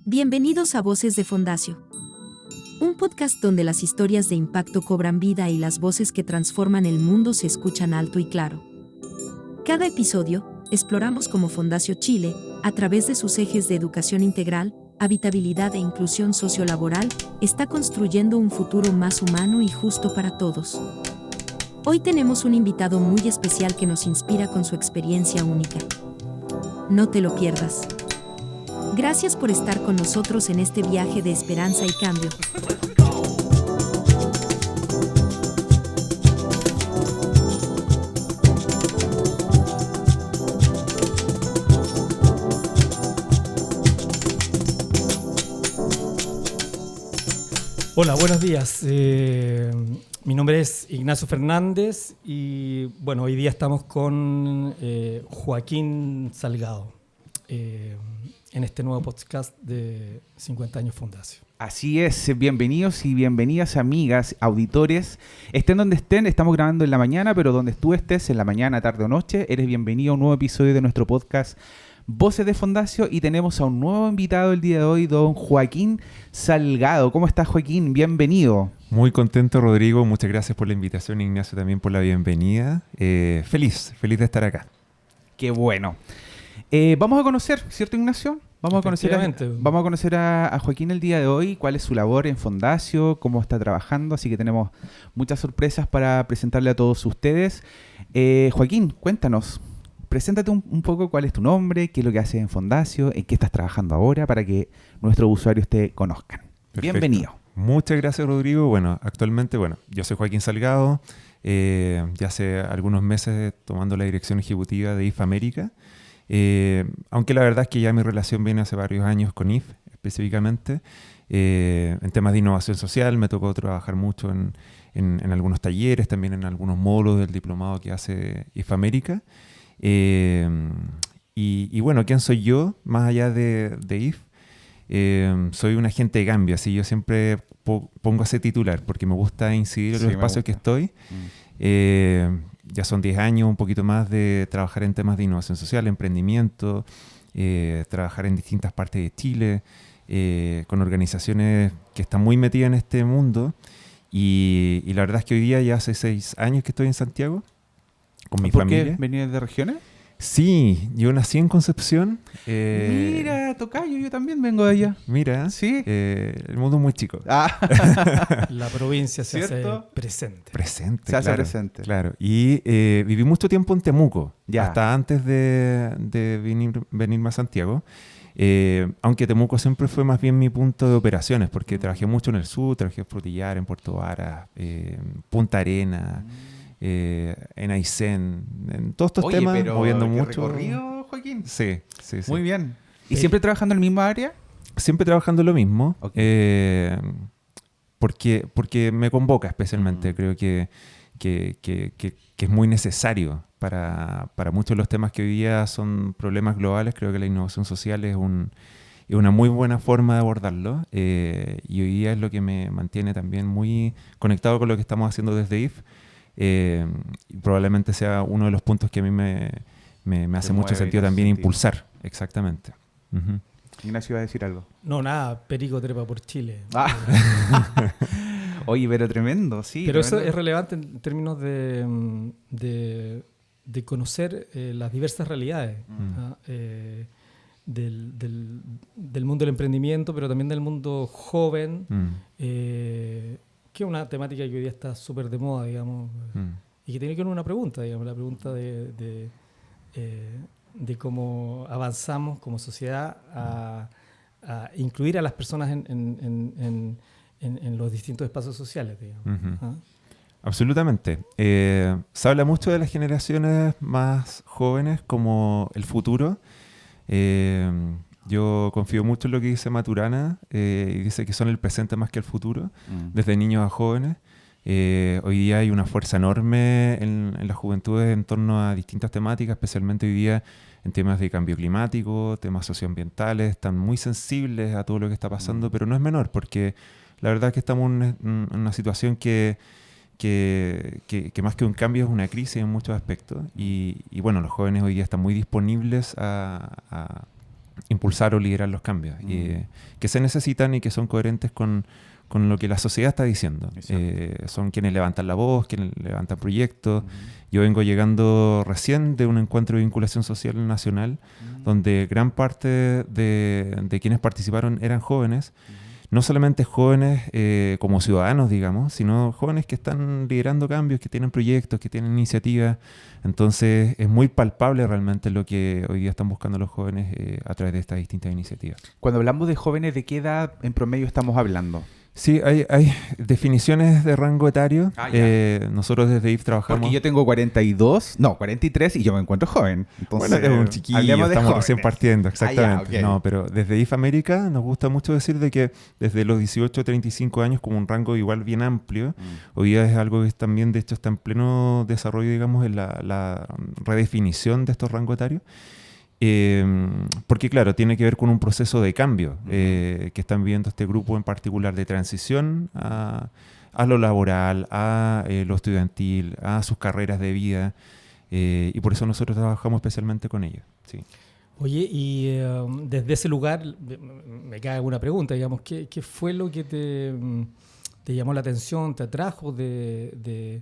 Bienvenidos a Voces de Fondacio, un podcast donde las historias de impacto cobran vida y las voces que transforman el mundo se escuchan alto y claro. Cada episodio, exploramos cómo Fondacio Chile, a través de sus ejes de educación integral, habitabilidad e inclusión sociolaboral, está construyendo un futuro más humano y justo para todos. Hoy tenemos un invitado muy especial que nos inspira con su experiencia única. No te lo pierdas. Gracias por estar con nosotros en este viaje de esperanza y cambio. Hola, buenos días. Mi nombre es Ignacio Fernández y bueno, hoy día estamos con Joaquín Salgado en este nuevo podcast de 50 años Fundación. Así es, bienvenidos y bienvenidas amigas, auditores, estén donde estén, estamos grabando en la mañana, pero donde tú estés, en la mañana, tarde o noche, eres bienvenido a un nuevo episodio de nuestro podcast Voces de Fondacio y tenemos a un nuevo invitado el día de hoy, don Joaquín Salgado. ¿Cómo estás, Joaquín? Bienvenido. Muy contento, Rodrigo, muchas gracias por la invitación, Ignacio, también por la bienvenida. Feliz de estar acá. Qué bueno. Vamos a conocer, ¿cierto, Ignacio? Vamos a conocer a Joaquín el día de hoy, cuál es su labor en Fondacio, cómo está trabajando, así que tenemos muchas sorpresas para presentarle a todos ustedes. Joaquín, cuéntanos, preséntate un poco cuál es tu nombre, qué es lo que haces en Fondacio, en qué estás trabajando ahora para que nuestros usuarios te conozcan. Perfecto. Bienvenido. Muchas gracias, Rodrigo. Bueno, actualmente, yo soy Joaquín Salgado, ya hace algunos meses tomando la dirección ejecutiva de IF América. Aunque la verdad es que ya mi relación viene hace varios años con IF específicamente. En temas de innovación social me tocó trabajar mucho en algunos talleres, también en algunos módulos del diplomado que hace IF América. Y bueno, ¿quién soy yo? Más allá de IF, soy un agente de cambio, así yo siempre pongo ese titular porque me gusta incidir en los espacios que estoy. Ya son 10 años, un poquito más de trabajar en temas de innovación social, emprendimiento, trabajar en distintas partes de Chile, con organizaciones que están muy metidas en este mundo. Y la verdad es que hoy día ya hace 6 años que estoy en Santiago con mi familia. ¿Por qué venías de regiones? Sí, yo nací en Concepción. Mira, tocayo, yo también vengo de allá. Mira, sí. El mundo es muy chico. La provincia se hace presente. Se hace presente. Claro. Y viví mucho tiempo en Temuco, ya. Hasta antes de venirme a Santiago. Aunque Temuco siempre fue más bien mi punto de operaciones, porque trabajé mucho en el sur, trabajé en Frutillar, en Puerto Varas, Punta Arena. En Aysén, en todos estos temas, pero moviendo ¿qué mucho. recorrido, Joaquín? Sí. Muy bien. ¿Y siempre trabajando en el mismo área? Siempre trabajando en lo mismo, okay. Porque me convoca especialmente. Creo que es muy necesario para muchos de los temas que hoy día son problemas globales. Creo que la innovación social es una muy buena forma de abordarlo, y hoy día es lo que me mantiene también muy conectado con lo que estamos haciendo desde IF. Y probablemente sea uno de los puntos que a mí me hace mucho sentido también impulsar. Exactamente. Uh-huh. Ignacio iba a decir algo. No, nada, Perico trepa por Chile. Oye, pero tremendo, sí. Pero tremendo. eso es relevante en términos de conocer las diversas realidades del mundo del emprendimiento, pero también del mundo joven. Que es una temática que hoy día está súper de moda, digamos, y que tiene que ver con una pregunta, digamos, la pregunta de cómo avanzamos como sociedad a incluir a las personas en los distintos espacios sociales, digamos. Uh-huh. Absolutamente. Se habla mucho de las generaciones más jóvenes como el futuro. Yo confío mucho en lo que dice Maturana, y dice que son el presente más que el futuro, desde niños a jóvenes. Hoy día hay una fuerza enorme en las juventudes en torno a distintas temáticas, especialmente hoy día en temas de cambio climático, temas socioambientales. Están muy sensibles a todo lo que está pasando, pero no es menor, porque la verdad es que estamos en una situación que más que un cambio es una crisis en muchos aspectos. Y bueno, los jóvenes hoy día están muy disponibles a impulsar o liderar los cambios que se necesitan y que son coherentes con lo que la sociedad está diciendo. Son quienes levantan la voz, quienes levantan proyectos. Yo vengo llegando recién de un encuentro de vinculación social nacional donde gran parte de quienes participaron eran jóvenes. No solamente jóvenes como ciudadanos, digamos, sino jóvenes que están liderando cambios, que tienen proyectos, que tienen iniciativas. Entonces es muy palpable realmente lo que hoy día están buscando los jóvenes a través de estas distintas iniciativas. Cuando hablamos de jóvenes, ¿de qué edad en promedio estamos hablando? Sí, hay definiciones de rango etario. Nosotros desde IF trabajamos... Porque yo tengo 43 y yo me encuentro joven. Entonces, bueno, eres un chiquillo, estamos recién partiendo, exactamente. Okay. No, pero desde IF América nos gusta mucho decir de que desde los 18 a 35 años, como un rango igual bien amplio, hoy día es algo que también, de hecho, está en pleno desarrollo, digamos, en la redefinición de estos rangos etarios. Porque claro, tiene que ver con un proceso de cambio que están viviendo este grupo en particular de transición a lo laboral, a lo estudiantil, a sus carreras de vida, y por eso nosotros trabajamos especialmente con ellos. Sí. Oye, y desde ese lugar me cae una pregunta, digamos, ¿qué fue lo que te llamó la atención, te atrajo del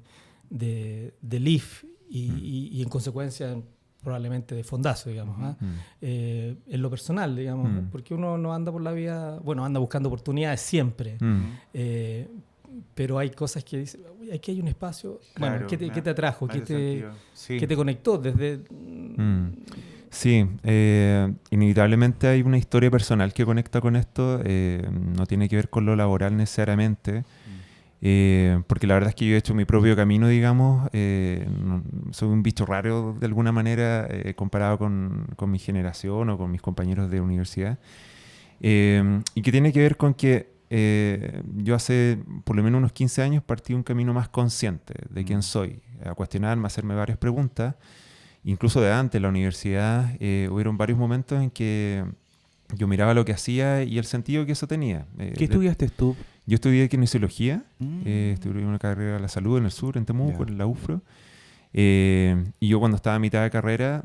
IF y en consecuencia probablemente de fondazo, digamos, en lo personal, digamos, porque uno no anda por la vida, bueno, anda buscando oportunidades siempre, pero hay cosas que dicen, aquí hay un espacio, claro, bueno, ¿qué te atrajo? ¿Qué te conectó desde...? Sí, inevitablemente hay una historia personal que conecta con esto, no tiene que ver con lo laboral necesariamente, porque la verdad es que yo he hecho mi propio camino, digamos, soy un bicho raro de alguna manera comparado con mi generación o con mis compañeros de universidad, y que tiene que ver con que yo hace por lo menos unos 15 años partí un camino más consciente de quién soy, a cuestionarme, a hacerme varias preguntas, incluso de antes en la universidad hubieron varios momentos en que yo miraba lo que hacía y el sentido que eso tenía. ¿Qué estudiaste tú? Yo estudié kinesiología, estudié una carrera de la salud en el sur, en Temuco, en la UFRO. Y yo cuando estaba a mitad de carrera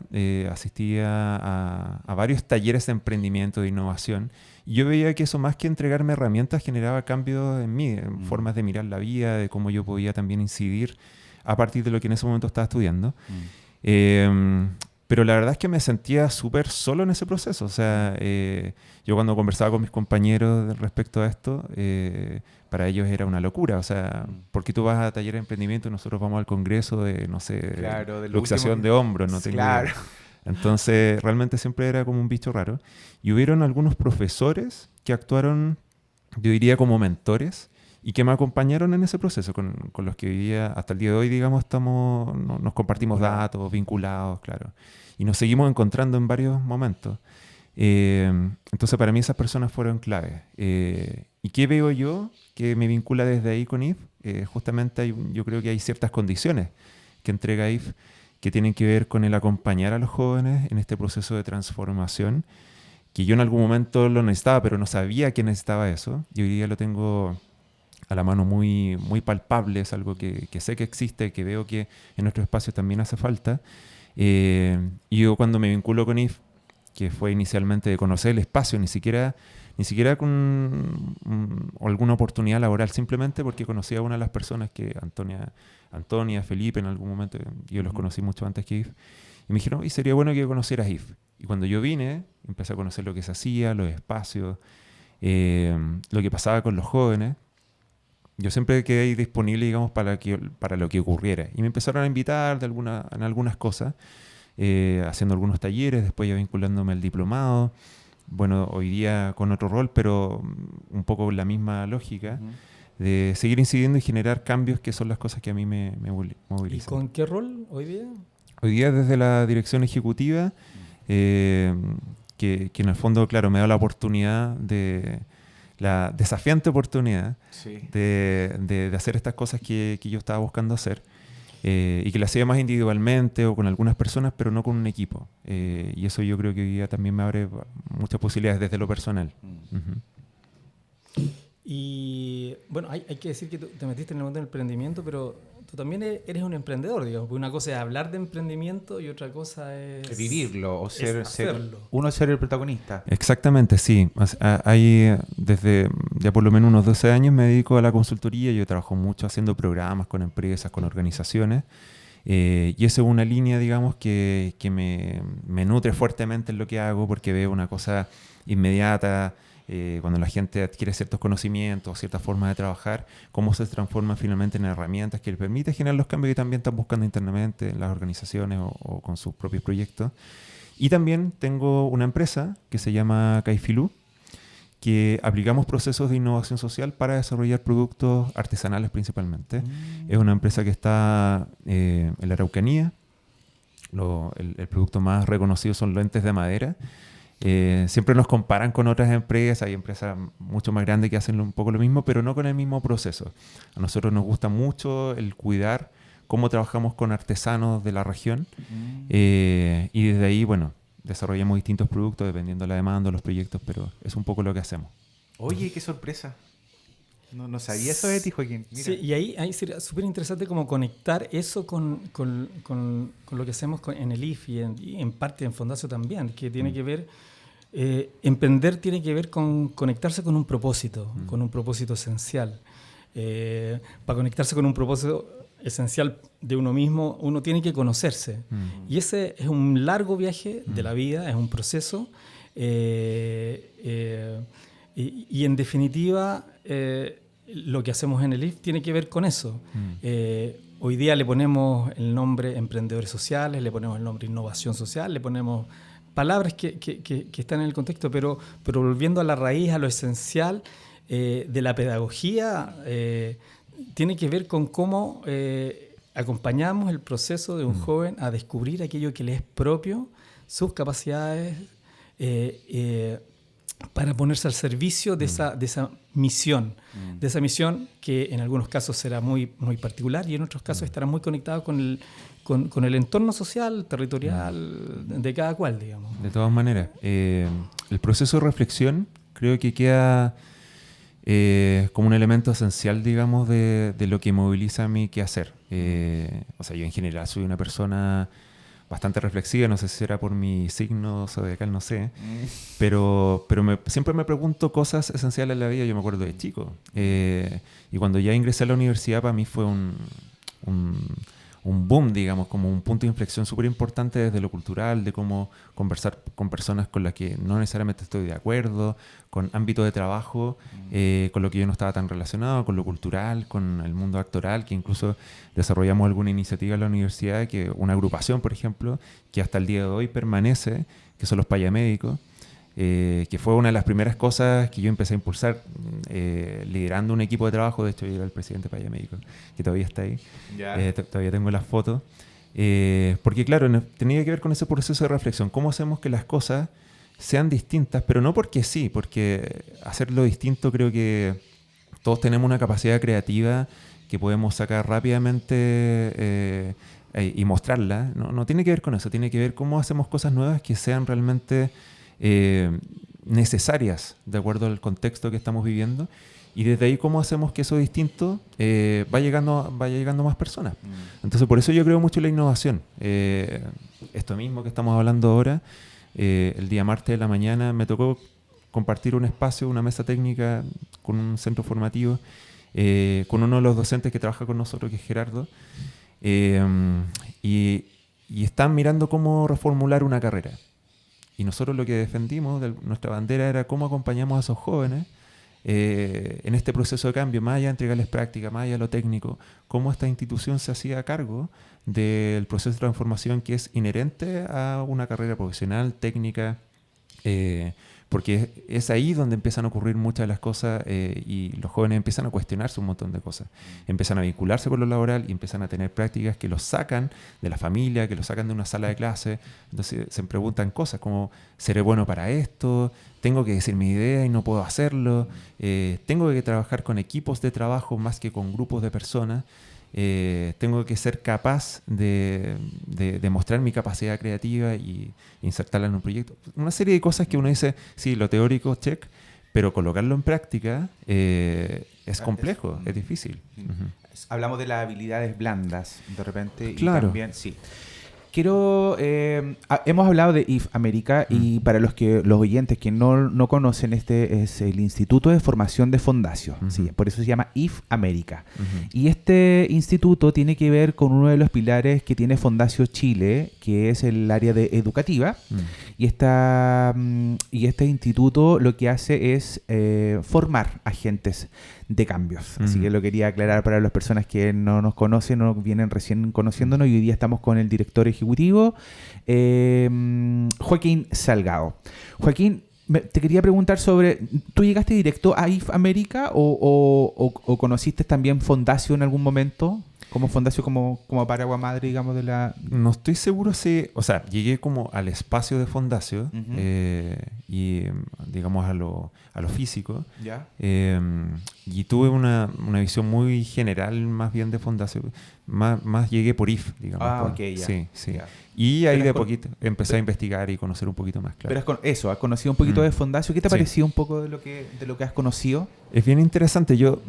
asistía a varios talleres de emprendimiento, de innovación. Y yo veía que eso, más que entregarme herramientas, generaba cambios en mí, en formas de mirar la vida, de cómo yo podía también incidir a partir de lo que en ese momento estaba estudiando. Pero la verdad es que me sentía súper solo en ese proceso. O sea, yo cuando conversaba con mis compañeros respecto a esto, para ellos era una locura. O sea, ¿por qué tú vas a taller de emprendimiento y nosotros vamos al congreso de, no sé, de luxación de hombros? No tengo idea. Entonces, realmente siempre era como un bicho raro. Y hubieron algunos profesores que actuaron, yo diría, como mentores, y que me acompañaron en ese proceso, con los que hoy día, hasta el día de hoy, digamos, nos compartimos datos, vinculados, claro. Y nos seguimos encontrando en varios momentos. Entonces, para mí esas personas fueron claves. ¿Y qué veo yo que me vincula desde ahí con IF? Justamente yo creo que hay ciertas condiciones que entrega IF que tienen que ver con el acompañar a los jóvenes en este proceso de transformación, que yo en algún momento lo necesitaba, pero no sabía que necesitaba eso. Y hoy día lo tengo a la mano muy, muy palpable, es algo que sé que existe, que veo que en nuestro espacio también hace falta. Y yo cuando me vinculo con IF, que fue inicialmente de conocer el espacio, ni siquiera con alguna oportunidad laboral, simplemente porque conocía a una de las personas que, Antonia, Felipe, en algún momento, yo los conocí mucho antes que IF, y me dijeron, y sería bueno que conocieras IF. Y cuando yo vine, empecé a conocer lo que se hacía, los espacios, lo que pasaba con los jóvenes. Yo siempre quedé disponible, digamos, para lo que ocurriera. Y me empezaron a invitar en algunas cosas, haciendo algunos talleres, después ya vinculándome al diplomado. Bueno, hoy día con otro rol, pero un poco la misma lógica de seguir incidiendo y generar cambios, que son las cosas que a mí me movilizan. ¿Y con qué rol hoy día? Hoy día desde la dirección ejecutiva, que en el fondo, claro, me da la oportunidad la desafiante oportunidad de hacer estas cosas que yo estaba buscando hacer, y que las hacía más individualmente o con algunas personas, pero no con un equipo. Y eso yo creo que hoy día también me abre muchas posibilidades desde lo personal. Y bueno, hay que decir que tú te metiste en el mundo del emprendimiento, pero tú también eres un emprendedor, digamos. Una cosa es hablar de emprendimiento y otra cosa es vivirlo o ser el protagonista. Exactamente, sí. Hay, desde ya por lo menos unos 12 años me dedico a la consultoría. Yo trabajo mucho haciendo programas con empresas, con organizaciones. Y esa es una línea, digamos, que me nutre fuertemente en lo que hago, porque veo una cosa inmediata. Cuando la gente adquiere ciertos conocimientos, ciertas formas de trabajar, cómo se transforman finalmente en herramientas que les permiten generar los cambios que también están buscando internamente en las organizaciones o con sus propios proyectos. Y también tengo una empresa que se llama Caifilú, que aplicamos procesos de innovación social para desarrollar productos artesanales principalmente. Es una empresa que está en la Araucanía. El producto más reconocido son lentes de madera. Siempre nos comparan con otras empresas, hay empresas mucho más grandes que hacen un poco lo mismo, pero no con el mismo proceso. A nosotros nos gusta mucho el cuidar cómo trabajamos con artesanos de la región y desde ahí, bueno, desarrollamos distintos productos dependiendo de la demanda, los proyectos, pero es un poco lo que hacemos. Oye, qué sorpresa. No sabía eso de ti, Joaquín. Mira. Sí, y ahí sería súper interesante como conectar eso con lo que hacemos en el IF y en parte en Fondacio también, que tiene que ver, emprender tiene que ver con conectarse con un propósito esencial. Para conectarse con un propósito esencial de uno mismo, uno tiene que conocerse. Y ese es un largo viaje de la vida, es un proceso. Y en definitiva, lo que hacemos en el IF tiene que ver con eso. Hoy día le ponemos el nombre emprendedores sociales, le ponemos el nombre innovación social, le ponemos palabras que están en el contexto, pero volviendo a la raíz, a lo esencial de la pedagogía, tiene que ver con cómo acompañamos el proceso de un joven a descubrir aquello que le es propio, sus capacidades, para ponerse al servicio de esa misión, de esa misión que en algunos casos será muy, muy particular y en otros casos estará muy conectado con el entorno social, territorial de cada cual, digamos. De todas maneras, el proceso de reflexión creo que queda como un elemento esencial, digamos, de lo que moviliza a mí qué hacer. O sea, yo en general soy una persona bastante reflexiva, no sé si será por mi signo zodiacal, no sé, pero siempre me pregunto cosas esenciales en la vida. Yo me acuerdo de chico, y cuando ya ingresé a la universidad para mí fue un boom, digamos, como un punto de inflexión súper importante desde lo cultural, de cómo conversar con personas con las que no necesariamente estoy de acuerdo, con ámbitos de trabajo, con lo que yo no estaba tan relacionado, con lo cultural, con el mundo actoral, que incluso desarrollamos alguna iniciativa en la universidad, que una agrupación, por ejemplo, que hasta el día de hoy permanece, que son los payamédicos, que fue una de las primeras cosas que yo empecé a impulsar liderando un equipo de trabajo. De hecho, yo era el presidente de Payamédicos, que todavía está ahí. Todavía tengo las fotos. Porque claro, tenía que ver con ese proceso de reflexión. ¿Cómo hacemos que las cosas sean distintas? Pero no porque sí, porque hacerlo distinto, creo que todos tenemos una capacidad creativa que podemos sacar rápidamente y mostrarla. No tiene que ver con eso, tiene que ver cómo hacemos cosas nuevas que sean realmente necesarias de acuerdo al contexto que estamos viviendo, y desde ahí cómo hacemos que eso distinto vaya llegando a más personas. Entonces por eso yo creo mucho en la innovación. Esto mismo que estamos hablando ahora, el día martes de la mañana me tocó compartir un espacio, una mesa técnica con un centro formativo, con uno de los docentes que trabaja con nosotros, que es Gerardo, y están mirando cómo reformular una carrera. Y nosotros lo que defendimos, nuestra bandera, era cómo acompañamos a esos jóvenes en este proceso de cambio, más allá de entregarles práctica, más allá de lo técnico, cómo esta institución se hacía cargo del proceso de transformación que es inherente a una carrera profesional, técnica, porque es ahí donde empiezan a ocurrir muchas de las cosas y los jóvenes empiezan a cuestionarse un montón de cosas. Empiezan a vincularse con lo laboral y empiezan a tener prácticas que los sacan de la familia, que los sacan de una sala de clase. Entonces se preguntan cosas como, ¿seré bueno para esto? ¿Tengo que decir mi idea y no puedo hacerlo? ¿Tengo que trabajar con equipos de trabajo más que con grupos de personas? Tengo que ser capaz de mostrar mi capacidad creativa y insertarla en un proyecto. Una serie de cosas que uno dice, sí, lo teórico, check, pero colocarlo en práctica es complejo, es difícil. Uh-huh. Hablamos de las habilidades blandas, de repente, claro. Y también, sí. Hemos hablado de IF América y para los oyentes que no conocen, este es el Instituto de Formación de Fondacio, sí, por eso se llama IF América. Y este instituto tiene que ver con uno de los pilares que tiene Fondacio Chile, que es el área de educativa, y este instituto lo que hace es formar agentes de cambios. Así que lo quería aclarar para las personas que no nos conocen o vienen recién conociéndonos, y hoy día estamos con el director ejecutivo, Joaquín Salgado. Joaquín, te quería preguntar sobre, ¿tú llegaste directo a IF América o conociste también Fondacio en algún momento? Como Fondacio, como paraguas madre, digamos, de la... No estoy seguro si... O sea, llegué como al espacio de Fondacio y, digamos, a lo físico. ¿Ya? Y tuve una visión muy general, más bien, de Fondacio. Más llegué por IF, digamos. Ok, ya. Sí. Ya. Y ahí poquito empecé a investigar y conocer un poquito más, claro. Pero has conocido un poquito de Fondacio. ¿Qué te ha parecido un poco de lo que has conocido? Es bien interesante. Yo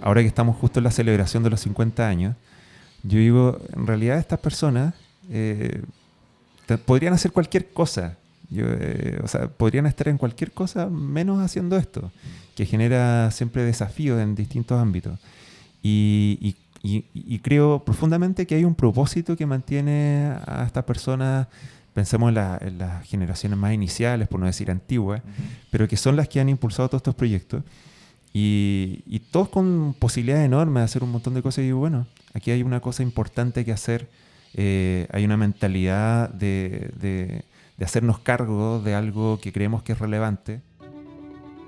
ahora que estamos justo en la celebración de los 50 años, yo digo, en realidad estas personas podrían hacer cualquier cosa. O sea, podrían estar en cualquier cosa menos haciendo esto, que genera siempre desafíos en distintos ámbitos. Y creo profundamente que hay un propósito que mantiene a estas personas, pensemos en las generaciones más iniciales, por no decir antiguas, pero que son las que han impulsado todos estos proyectos. Y todos con posibilidades enormes de hacer un montón de cosas. Y digo, bueno, aquí hay una cosa importante que hacer. Hay una mentalidad de hacernos cargo de algo que creemos que es relevante.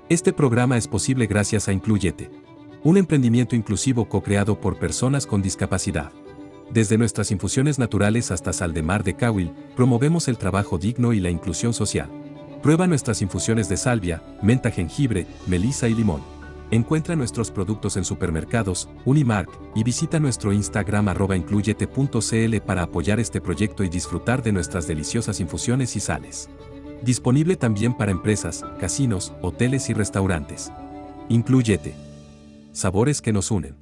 Este programa es posible gracias a Incluyete, un emprendimiento inclusivo co-creado por personas con discapacidad. Desde nuestras infusiones naturales hasta Sal de Mar de Cahuil, promovemos el trabajo digno y la inclusión social. Prueba nuestras infusiones de salvia, menta, jengibre, melisa y limón. Encuentra nuestros productos en supermercados, Unimark, y visita nuestro Instagram @incluyete.cl para apoyar este proyecto y disfrutar de nuestras deliciosas infusiones y sales. Disponible también para empresas, casinos, hoteles y restaurantes. Incluyete. Sabores que nos unen.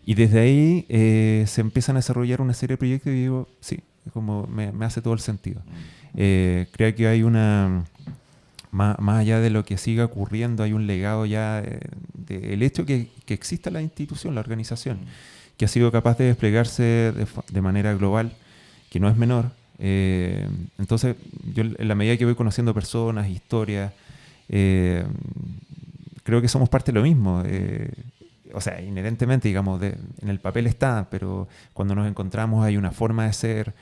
Y desde ahí se empiezan a desarrollar una serie de proyectos y digo, sí, como me hace todo el sentido. Creo que hay una... Más allá de lo que siga ocurriendo, hay un legado ya del hecho que exista la institución, la organización, que ha sido capaz de desplegarse de manera global, que no es menor. Entonces, yo en la medida que voy conociendo personas, historias, creo que somos parte de lo mismo. O sea, inherentemente, digamos, en el papel está, pero cuando nos encontramos hay una forma de ser,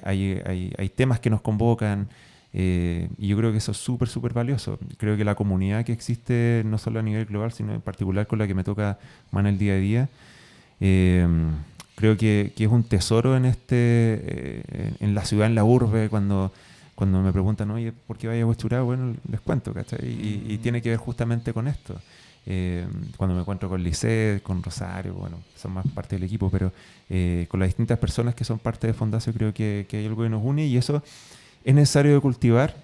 hay temas que nos convocan. Y yo creo que eso es súper, súper valioso. Creo que la comunidad que existe, no solo a nivel global, sino en particular con la que me toca más en el día a día, creo que es un tesoro en la ciudad, en la urbe, cuando me preguntan, oye, ¿por qué vaya a Huechuraba? Bueno, les cuento, ¿cachai? Y tiene que ver justamente con esto. Cuando me encuentro con Lisset, con Rosario, bueno, son más parte del equipo, pero con las distintas personas que son parte de Fondacio, creo que hay algo que nos une, y eso es necesario de cultivar,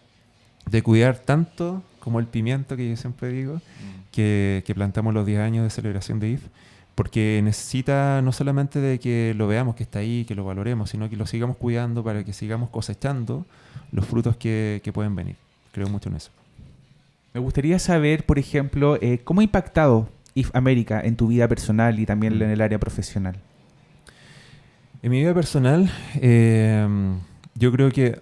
de cuidar tanto como el pimiento, que yo siempre digo, que plantamos los 10 años de celebración de IF, porque necesita no solamente de que lo veamos, que está ahí, que lo valoremos, sino que lo sigamos cuidando para que sigamos cosechando los frutos que pueden venir. Creo mucho en eso. Me gustaría saber, por ejemplo, ¿cómo ha impactado IF América en tu vida personal y también en el área profesional? En mi vida personal, yo creo que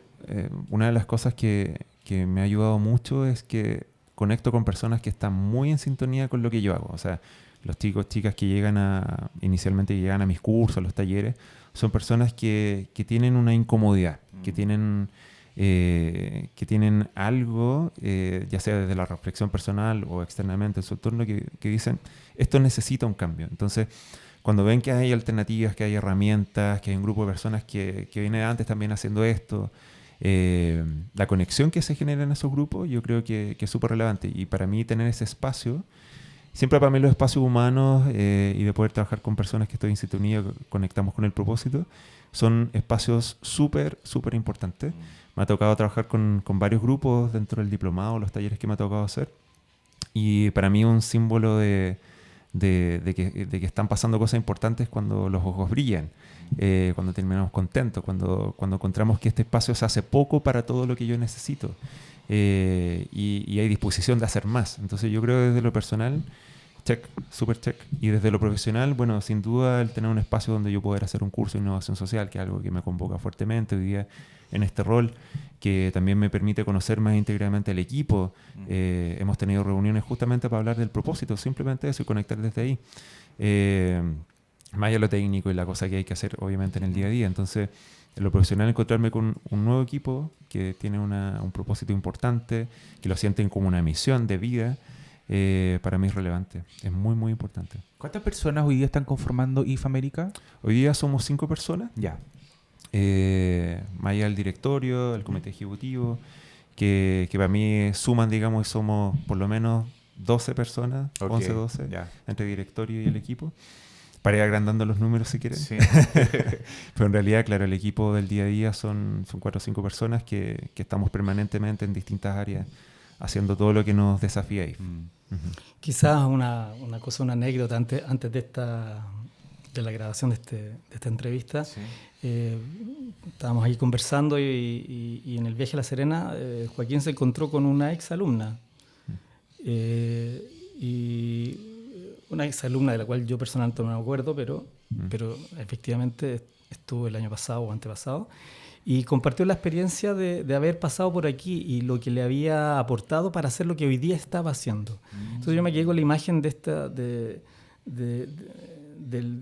una de las cosas que me ha ayudado mucho es que conecto con personas que están muy en sintonía con lo que yo hago. O sea, los chicos, chicas que inicialmente llegan a mis cursos, a los talleres, son personas que tienen una incomodidad, que tienen algo, ya sea desde la reflexión personal o externamente en su entorno, que dicen, esto necesita un cambio. Entonces, cuando ven que hay alternativas, que hay herramientas, que hay un grupo de personas que viene antes también haciendo esto, la conexión que se genera en esos grupos, yo creo que es súper relevante. Y para mí tener ese espacio siempre para mí los espacios humanos y de poder trabajar con personas que estoy en sintonía, conectamos con el propósito, son espacios súper, súper importantes. Me ha tocado trabajar con varios grupos dentro del diplomado, los talleres que me ha tocado hacer. Y para mí un símbolo de que están pasando cosas importantes cuando los ojos brillan, cuando terminamos contentos, cuando encontramos que este espacio se hace poco para todo lo que yo necesito. Y hay disposición de hacer más. Entonces yo creo que desde lo personal, check, super check. Y desde lo profesional, bueno, sin duda el tener un espacio donde yo poder hacer un curso de innovación social, que es algo que me convoca fuertemente hoy día en este rol, que también me permite conocer más íntegramente al equipo. Hemos tenido reuniones justamente para hablar del propósito, simplemente eso, y conectar desde ahí. Más allá de lo técnico y la cosa que hay que hacer obviamente en el día a día. Entonces, en lo profesional, encontrarme con un nuevo equipo que tiene un propósito importante, que lo sienten como una misión de vida, para mí es relevante, es muy, muy importante. ¿Cuántas personas hoy día están conformando IF América? Hoy día somos 5 personas. Ya. Más allá del directorio, el comité ejecutivo, que para mí suman, digamos, y somos por lo menos 12 personas, okay, 11, 12, yeah, entre directorio y el equipo. Para ir agrandando los números si quieren. Sí. Pero en realidad, claro, el equipo del día a día son 4 o 5 personas que estamos permanentemente en distintas áreas haciendo todo lo que nos desafía ahí. Quizás una anécdota antes de la grabación de esta entrevista. Sí. Estábamos ahí conversando y en el viaje a La Serena Joaquín se encontró con una ex alumna. Y una ex alumna de la cual yo personalmente no me acuerdo, pero efectivamente estuvo el año pasado o antepasado, y compartió la experiencia de haber pasado por aquí y lo que le había aportado para hacer lo que hoy día estaba haciendo. Entonces yo me quedé con la imagen de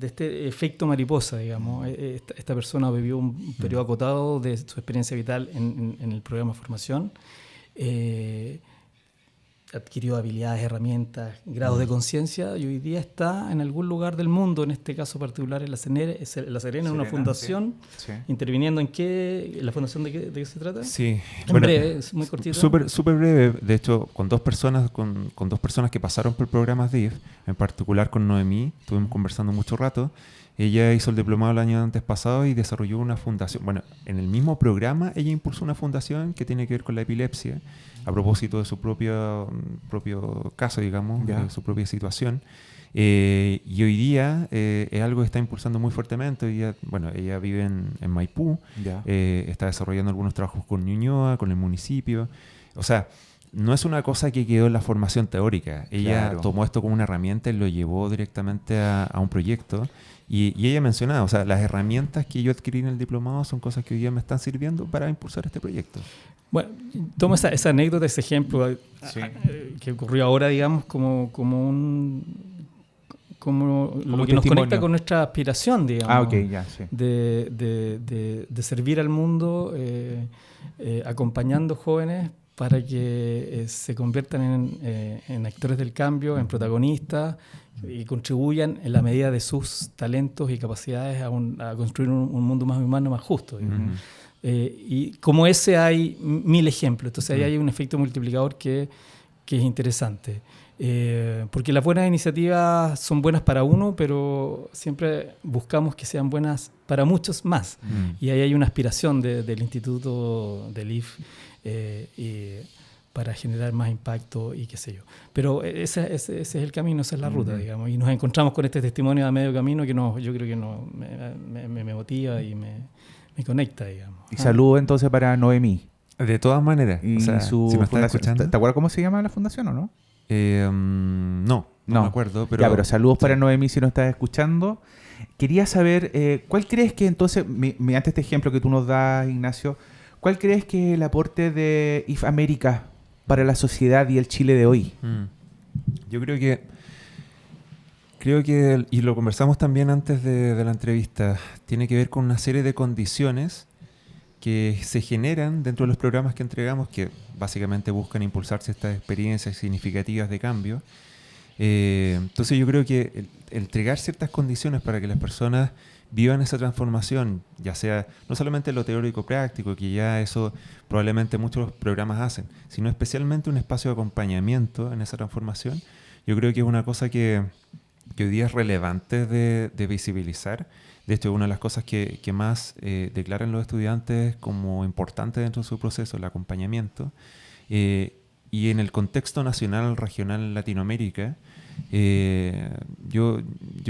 este efecto mariposa, digamos. Esta persona vivió un periodo acotado de su experiencia vital en el programa de formación, adquirió habilidades, herramientas, grados de conciencia, y hoy día está en algún lugar del mundo, en este caso particular en La Serena, en una fundación, sí. Interviniendo ¿en la fundación de qué se trata? Sí. En breve, es muy cortito. Súper breve, de hecho, con dos personas que pasaron por programas de IF, en particular con Noemí, estuvimos conversando mucho rato. Ella hizo el diplomado el año antes pasado y desarrolló una fundación. Bueno, en el mismo programa ella impulsó una fundación que tiene que ver con la epilepsia, a propósito de su propio caso, digamos, de su propia situación. Y hoy día es algo que está impulsando muy fuertemente. Hoy día, ella vive en Maipú, está desarrollando algunos trabajos con Ñuñoa, con el municipio. O sea, no es una cosa que quedó en la formación teórica. Ella tomó esto como una herramienta y lo llevó directamente a un proyecto. Y ella mencionaba, o sea, las herramientas que yo adquirí en el diplomado son cosas que hoy día me están sirviendo para impulsar este proyecto. Bueno, tomo esa anécdota, ese ejemplo que ocurrió ahora, digamos, como lo que nos conecta con nuestra aspiración, digamos, de servir al mundo, acompañando jóvenes para que se conviertan en actores del cambio, en protagonistas, y contribuyan en la medida de sus talentos y capacidades a construir un mundo más humano, más justo. Y como ese hay 1000 ejemplos. Entonces ahí hay un efecto multiplicador que es interesante. Porque las buenas iniciativas son buenas para uno, pero siempre buscamos que sean buenas para muchos más. Y ahí hay una aspiración del Instituto del IF para generar más impacto y qué sé yo. Pero ese es el camino, esa es la ruta, digamos. Y nos encontramos con este testimonio a medio camino que yo creo que me motiva y me conecta, digamos. Y saludo entonces para Noemí. De todas maneras. Y si nos está escuchando. ¿Te acuerdas cómo se llama la fundación o no? No me acuerdo. Pero saludos para Noemí si nos estás escuchando. Quería saber, ¿cuál crees que entonces, mediante este ejemplo que tú nos das, Ignacio, cuál crees que es el aporte de IF América para la sociedad y el Chile de hoy? Yo creo que, y lo conversamos también antes de la entrevista, tiene que ver con una serie de condiciones que se generan dentro de los programas que entregamos, que básicamente buscan impulsarse estas experiencias significativas de cambio. Entonces yo creo que el entregar ciertas condiciones para que las personas vivan esa transformación, ya sea no solamente lo teórico práctico, que ya eso probablemente muchos programas hacen, sino especialmente un espacio de acompañamiento en esa transformación, Yo creo que es una cosa que hoy día es relevante de visibilizar. De hecho, una de las cosas que más declaran los estudiantes como importante dentro de su proceso, el acompañamiento. Y en el contexto nacional, regional, en Latinoamérica, yo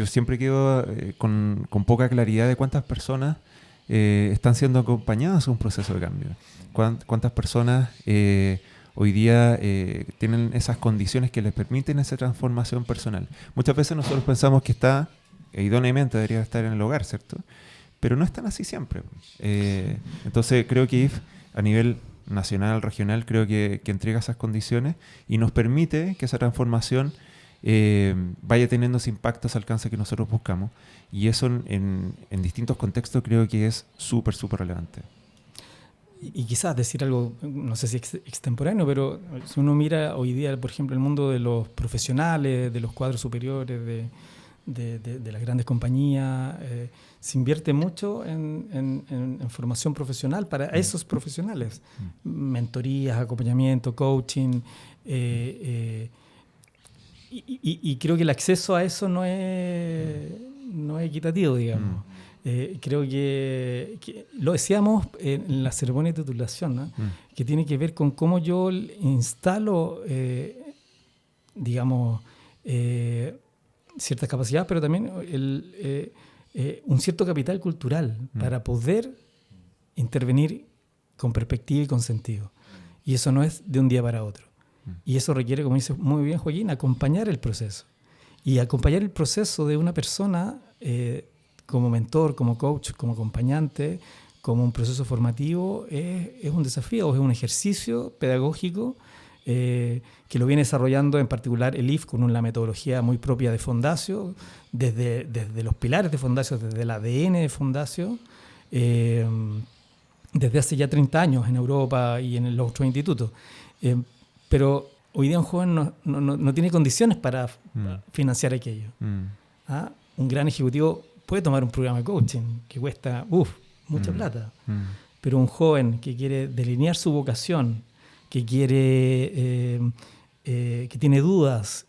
siempre quedo con poca claridad de cuántas personas están siendo acompañadas en un proceso de cambio. Cuántas personas hoy día tienen esas condiciones que les permiten esa transformación personal. Muchas veces nosotros pensamos que está, idóneamente debería estar en el hogar, ¿cierto? Pero no es tan así siempre. Entonces creo que IF, a nivel nacional, regional, creo que entrega esas condiciones y nos permite que esa transformación vaya teniendo ese impacto, ese alcance que nosotros buscamos. Y eso en distintos contextos creo que es súper, súper relevante. Y quizás decir algo, no sé si extemporáneo, pero si uno mira hoy día, por ejemplo, el mundo de los profesionales, de los cuadros superiores, de las grandes compañías, se invierte mucho en formación profesional para esos profesionales. Mentorías, acompañamiento, coaching. Y creo que el acceso a eso no es equitativo, digamos. Creo que lo decíamos en la ceremonia de titulación, ¿no? Que tiene que ver con cómo yo instalo, digamos, ciertas capacidades, pero también un cierto capital cultural para poder intervenir con perspectiva y con sentido. Y eso no es de un día para otro. Y eso requiere, como dice muy bien Joaquín, acompañar el proceso. Y acompañar el proceso de una persona como mentor, como coach, como acompañante, como un proceso formativo, es un desafío, es un ejercicio pedagógico que lo viene desarrollando en particular el IF con una metodología muy propia de Fondacio, desde los pilares de Fondacio, desde el ADN de Fondacio, desde hace ya 30 años en Europa y en los otros institutos. Pero hoy día un joven no tiene condiciones para financiar aquello. ¿Ah? Un gran ejecutivo puede tomar un programa de coaching que cuesta mucha plata, pero un joven que quiere delinear su vocación, que quiere que tiene dudas,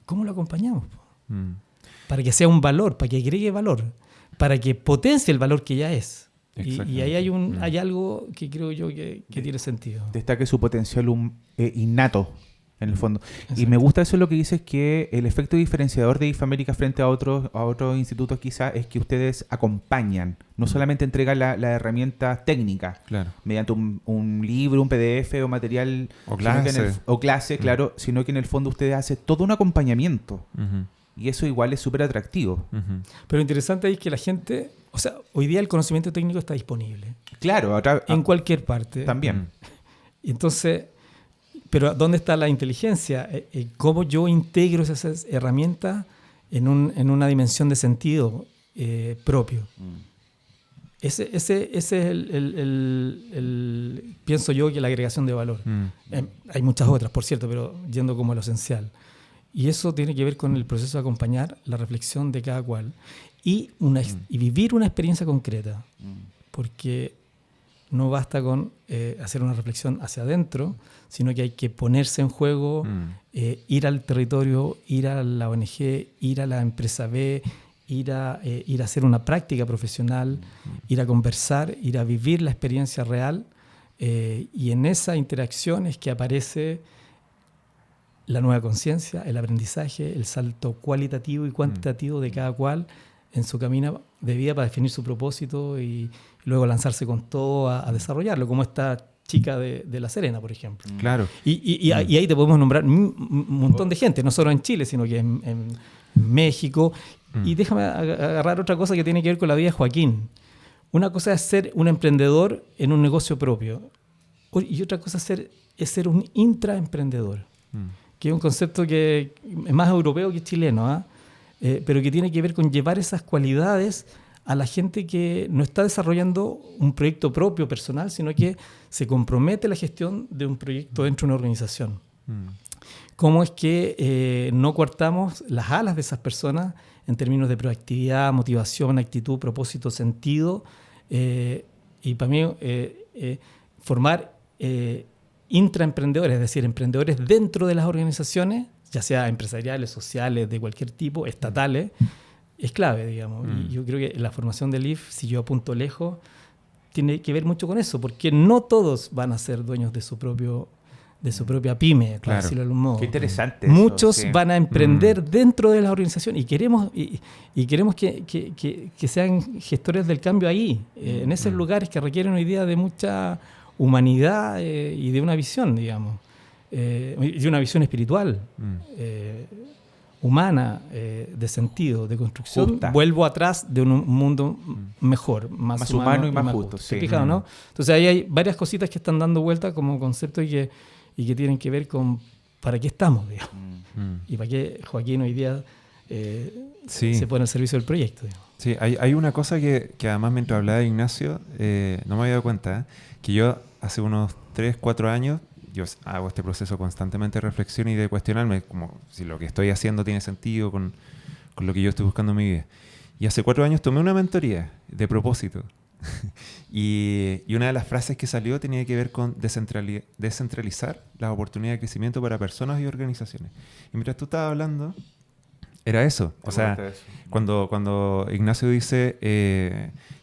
¿cómo lo acompañamos? Para que sea un valor, para que agregue valor, para que potencie el valor que ya es. Y ahí hay algo que creo yo que tiene sentido. Destaque su potencial innato, en el fondo. Exacto. Y me gusta eso lo que dices, que el efecto diferenciador de IF América frente a otros institutos quizás es que ustedes acompañan, no solamente entregan la herramienta técnica, claro, mediante un libro, un PDF o material o clase, claro, sino que en el fondo ustedes hacen todo un acompañamiento. Y eso igual es súper atractivo. Pero lo interesante es que la gente, o sea, hoy día el conocimiento técnico está disponible. Claro. En cualquier parte. También. Entonces, pero ¿dónde está la inteligencia? ¿Cómo yo integro esas herramientas en una dimensión de sentido propio? Ese es pienso yo, que la agregación de valor. Hay muchas otras, por cierto, pero yendo como a lo esencial. Y eso tiene que ver con el proceso de acompañar la reflexión de cada cual y vivir una experiencia concreta. Porque no basta con hacer una reflexión hacia adentro, sino que hay que ponerse en juego, ir al territorio, ir a la ONG, ir a la empresa B, ir a hacer una práctica profesional, ir a conversar, ir a vivir la experiencia real. Y en esa interacción es que aparece la nueva conciencia, el aprendizaje, el salto cualitativo y cuantitativo de cada cual en su camino de vida para definir su propósito y luego lanzarse con todo a desarrollarlo, como esta chica de La Serena, por ejemplo. Claro. Y ahí te podemos nombrar un montón de gente, no solo en Chile, sino que en México. Y déjame agarrar otra cosa que tiene que ver con la vida de Joaquín. Una cosa es ser un emprendedor en un negocio propio y otra cosa es ser un intraemprendedor. Que es un concepto que es más europeo que chileno, pero que tiene que ver con llevar esas cualidades a la gente que no está desarrollando un proyecto propio, personal, sino que se compromete a la gestión de un proyecto dentro de una organización. ¿Cómo es que no coartamos las alas de esas personas en términos de proactividad, motivación, actitud, propósito, sentido? Y para mí, formar intraemprendedores, es decir, emprendedores dentro de las organizaciones, ya sea empresariales, sociales, de cualquier tipo, estatales, es clave, digamos. Y yo creo que la formación del IF, si yo apunto lejos, tiene que ver mucho con eso, porque no todos van a ser dueños de su propia pyme, para decirlo de algún modo. Qué interesante. Muchos van a emprender dentro de la organización y queremos que sean gestores del cambio ahí, en esos lugares que requieren hoy día de mucha humanidad y de una visión, digamos, y de una visión espiritual, humana, de sentido, de construcción. Justa. Vuelvo atrás de un mundo mejor, más humano y más justo. ¿Te fijas, no? Entonces ahí hay varias cositas que están dando vuelta como concepto y que tienen que ver con para qué estamos, digamos. Y para qué Joaquín hoy día se pone al servicio del proyecto, digamos. Sí, hay una cosa que además mientras hablaba de Ignacio, no me había dado cuenta, que yo hace unos 3, 4 años, yo hago este proceso constantemente de reflexión y de cuestionarme como si lo que estoy haciendo tiene sentido con lo que yo estoy buscando en mi vida. Y hace 4 años tomé una mentoría de propósito. y una de las frases que salió tenía que ver con descentralizar las oportunidades de crecimiento para personas y organizaciones. Y mientras tú estabas hablando, era eso. O sea, cuando Ignacio dice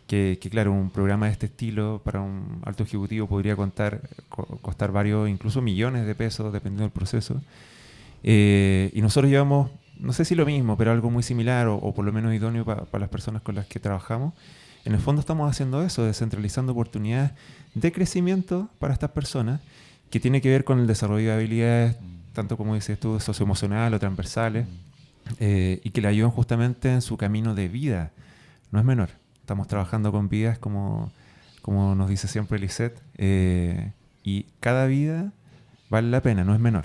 que claro, un programa de este estilo para un alto ejecutivo podría costar varios, incluso millones de pesos, dependiendo del proceso. Y nosotros llevamos, no sé si lo mismo, pero algo muy similar o por lo menos idóneo para las personas con las que trabajamos. En el fondo estamos haciendo eso, descentralizando oportunidades de crecimiento para estas personas, que tiene que ver con el desarrollo de habilidades, tanto como dices tú, socioemocionales o transversales, y que le ayudan justamente en su camino de vida. No es menor. Estamos trabajando con vidas, como nos dice siempre Lisette, y cada vida vale la pena, no es menor.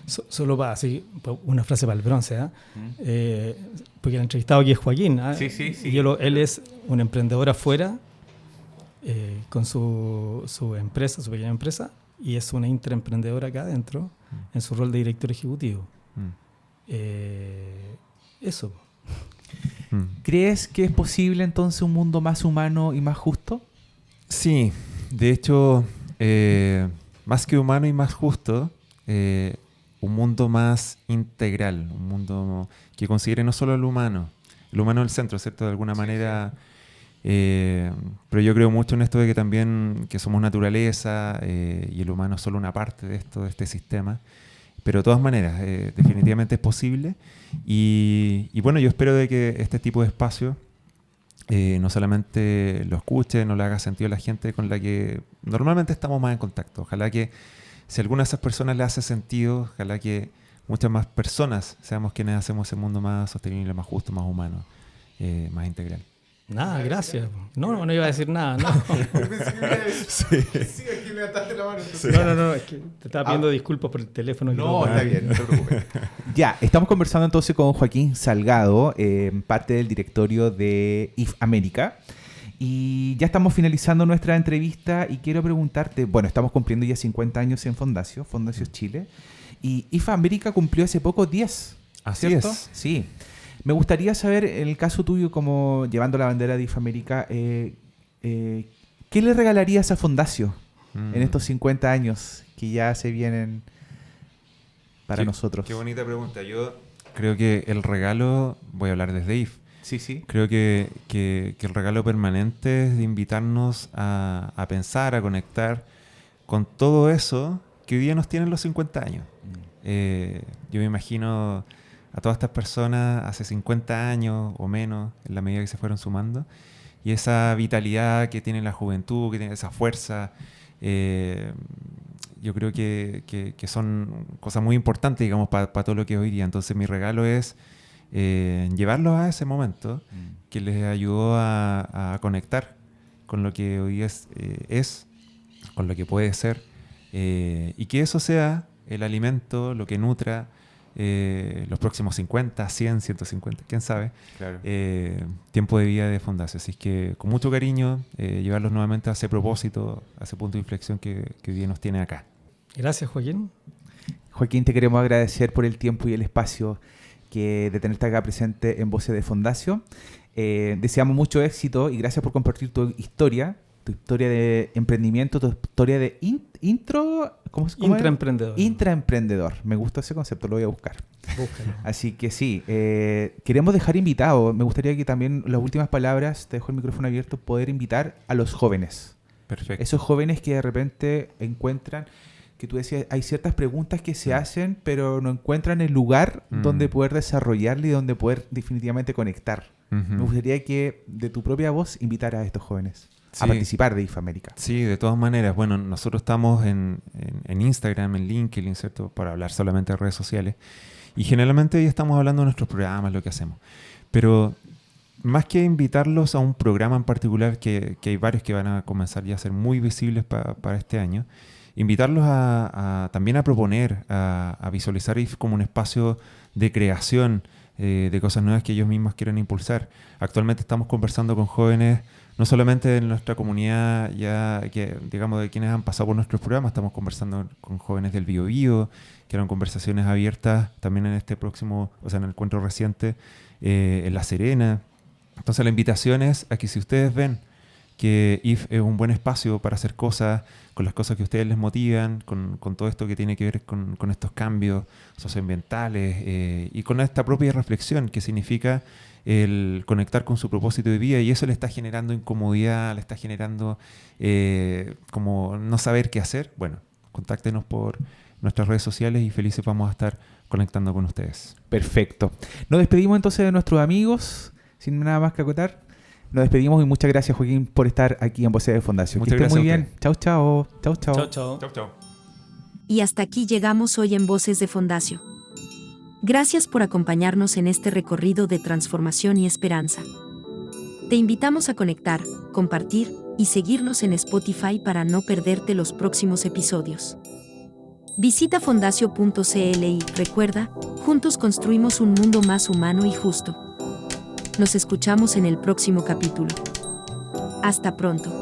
Solo para así, una frase para el bronce, porque el entrevistado aquí es Joaquín. Sí. Y él es un emprendedor afuera con su empresa, su pequeña empresa, y es una intraemprendedora acá adentro en su rol de director ejecutivo. Eso. ¿Crees que es posible entonces un mundo más humano y más justo? Sí, de hecho, más que humano y más justo, un mundo más integral, un mundo que considere no solo el humano el centro, ¿cierto? De alguna manera, pero yo creo mucho en esto de que también que somos naturaleza y el humano es solo una parte de esto, de este sistema. Pero de todas maneras, definitivamente es posible y bueno, yo espero de que este tipo de espacio no solamente lo escuche, no le haga sentido a la gente con la que normalmente estamos más en contacto. Ojalá que si a alguna de esas personas le hace sentido, ojalá que muchas más personas seamos quienes hacemos ese mundo más sostenible, más justo, más humano, más integral. Nada, gracias. No iba a decir nada. No, no, es que te estaba pidiendo disculpas por el teléfono. No, está bien, no te preocupes. Ya, estamos conversando entonces con Joaquín Salgado, parte del directorio de IF América. Y ya estamos finalizando nuestra entrevista y quiero preguntarte, bueno, estamos cumpliendo ya 50 años en Fondacio Chile, y IF América cumplió hace poco 10. Así ¿cierto? es. Sí. Me gustaría saber, en el caso tuyo, como llevando la bandera de IF América, ¿qué le regalarías a Fondacio en estos 50 años que ya se vienen para nosotros? Qué bonita pregunta. Yo creo que el regalo, voy a hablar desde IF. Sí. Creo que el regalo permanente es de invitarnos a pensar, a conectar con todo eso que hoy día nos tienen los 50 años. Yo me imagino a todas estas personas hace 50 años o menos, en la medida que se fueron sumando, y esa vitalidad que tiene la juventud, que tiene esa fuerza, yo creo que son cosas muy importantes, digamos, para todo lo que es hoy día. Entonces mi regalo es llevarlos a ese momento que les ayudó a conectar con lo que hoy es, con lo que puede ser, y que eso sea el alimento, lo que nutra los próximos 50, 100, 150, quién sabe, claro. Tiempo de vida de Fondacio. Así que con mucho cariño llevarlos nuevamente a ese propósito, a ese punto de inflexión que hoy día nos tiene acá. Gracias, Joaquín. Joaquín, te queremos agradecer por el tiempo y el espacio de tenerte acá presente en Voces de Fondacio. Deseamos mucho éxito y gracias por compartir tu historia de emprendimiento, tu historia de ¿Cómo Intraemprendedor. Intraemprendedor. Me gusta ese concepto, lo voy a buscar. Búscalo. Así que sí, queremos dejar invitado. Me gustaría que también las últimas palabras, te dejo el micrófono abierto, poder invitar a los jóvenes. Perfecto. Esos jóvenes que de repente encuentran, que tú decías, hay ciertas preguntas que se hacen, pero no encuentran el lugar donde poder desarrollarle y donde poder definitivamente conectar. Me gustaría que de tu propia voz invitara a estos jóvenes a participar de IF América. Sí, de todas maneras. Bueno, nosotros estamos en Instagram, en LinkedIn, ¿cierto? Para hablar solamente de redes sociales. Y generalmente ahí estamos hablando de nuestros programas, lo que hacemos. Pero más que invitarlos a un programa en particular, que hay varios que van a comenzar ya a ser muy visibles para este año, invitarlos también a proponer, a visualizar IF como un espacio de creación de cosas nuevas que ellos mismos quieren impulsar. Actualmente estamos conversando con jóvenes, no solamente de nuestra comunidad, ya que digamos de quienes han pasado por nuestros programas, estamos conversando con jóvenes del Biobío, que eran conversaciones abiertas también en este próximo, o sea, en el encuentro reciente en La Serena. Entonces la invitación es a que si ustedes ven que IF es un buen espacio para hacer cosas, con las cosas que a ustedes les motivan, con todo esto que tiene que ver con estos cambios socioambientales y con esta propia reflexión que significa el conectar con su propósito de vida, y eso le está generando incomodidad, le está generando como no saber qué hacer. Bueno, contáctenos por nuestras redes sociales y felices vamos a estar conectando con ustedes. Perfecto. Nos despedimos entonces de nuestros amigos, sin nada más que acotar. Nos despedimos y muchas gracias, Joaquín, por estar aquí en Voces de Fondación. Muchas que esté muy gracias bien. Chau, chau. Chau, chau. Chao, chao. Chau, chau. Y hasta aquí llegamos hoy en Voces de Fondacio. Gracias por acompañarnos en este recorrido de transformación y esperanza. Te invitamos a conectar, compartir y seguirnos en Spotify para no perderte los próximos episodios. Visita fondacio.cl y recuerda, juntos construimos un mundo más humano y justo. Nos escuchamos en el próximo capítulo. Hasta pronto.